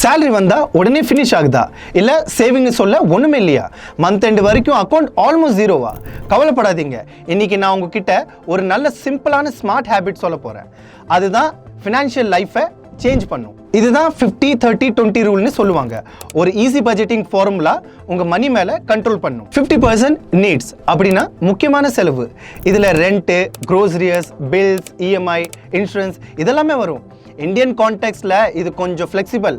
Salary வந்தா உடனே finish ஆகுதா இல்ல சேவிங் சொல்ல ஒண்ணுமே இல்லையா? மந்த் எண்ட் வரைக்கும் அக்கௌண்ட் ஆல்மோஸ்ட் ஜீரோவா? கவலைப்படாதீங்க. இன்னைக்கு நான் உங்ககிட்ட ஒரு நல்ல சிம்பிளான ஸ்மார்ட் ஹேபிட் சொல்ல போறேன். அதுதான் ஃபினான்ஷியல் லைஃபை சேஞ்ச் பண்ணும். இதுதான் 50-30-20 ரூல்னு சொல்லுவாங்க. ஒரு ஈஸி பட்ஜெட்டிங் ஃபார்முலா உங்க மணி மேல கண்ட்ரோல் பண்ணும். 50% நீட்ஸ் அப்படின்னா முக்கியமான செலவு. இதுல rent, groceries, bills, EMI, insurance இதெல்லாமே வரும். இந்தியன் கான்டெக்ட்ல இது கொஞ்சம் ஃப்ளெக்சிபிள்.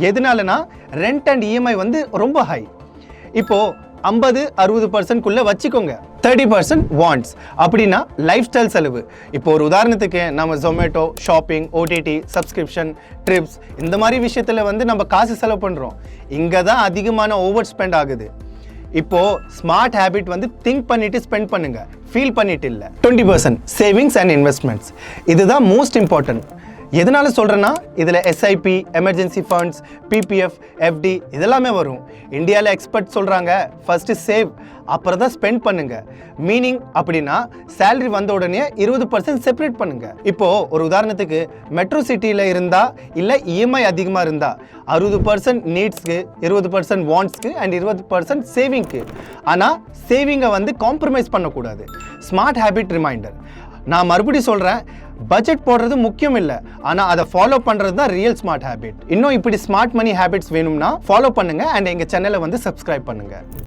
எதனாலனா ரெண்ட் அண்ட் இஎம்ஐ வந்து ரொம்ப ஹை. இப்போ 50-60% வச்சுக்கோங்க. 30% வாண்ட்ஸ் அப்படின்னா லைஃப் ஸ்டைல் செலவு. இப்போ ஒரு உதாரணத்துக்கு நம்ம Zomato, shopping, OTT, subscription, trips இந்த மாதிரி விஷயத்துல வந்து நம்ம காசு செலவு பண்றோம். இங்க தான் அதிகமான ஓவர் ஸ்பெண்ட் ஆகுது. இப்போ ஸ்மார்ட் ஹேபிட் வந்து திங்க் பண்ணிட்டு ஸ்பெண்ட் பண்ணுங்க, ஃபீல் பண்ணிட்டு இல்ல. 20% சேவிங்ஸ் அண்ட் இன்வெஸ்ட்மெண்ட்ஸ். இதுதான் மோஸ்ட் இம்பார்ட்டன்ட். எதனால சொல்றேன்னா இதுல SIP, emergency funds, PPF, FD இதெல்லாமே வரும். இந்தியாவில் எக்ஸ்பர்ட் சொல்றாங்க ஃபர்ஸ்ட் சேவ் அப்புறம் தான் ஸ்பெண்ட் பண்ணுங்க. மீனிங் அப்படின்னா சேலரி வந்த உடனே 20% செப்பரேட் பண்ணுங்க. இப்போ ஒரு உதாரணத்துக்கு மெட்ரோ சிட்டியில இருந்தா இல்ல இஎம்ஐ அதிகமா இருந்தா 60% நீட்ஸ்க்கு, 20% வாண்ட்ஸ்க்கு அண்ட் 20% சேவிங்க்கு. ஆனா சேவிங்கை வந்து காம்ப்ரமைஸ் பண்ணக்கூடாது. Smart habit reminder. நான் மறுபடியும் சொல்றேன், பட்ஜெட் போடுறது முக்கியம் இல்லை, ஆனா அதை ஃபாலோ பண்றது தான் ரியல் ஸ்மார்ட் ஹேபிட். இன்னும் இப்படி ஸ்மார்ட் மணி ஹேபிட்ஸ் வேணும்னா ஃபாலோ பண்ணுங்க அண்ட் எங்க சேனலை வந்து சப்ஸ்கிரைப் பண்ணுங்க.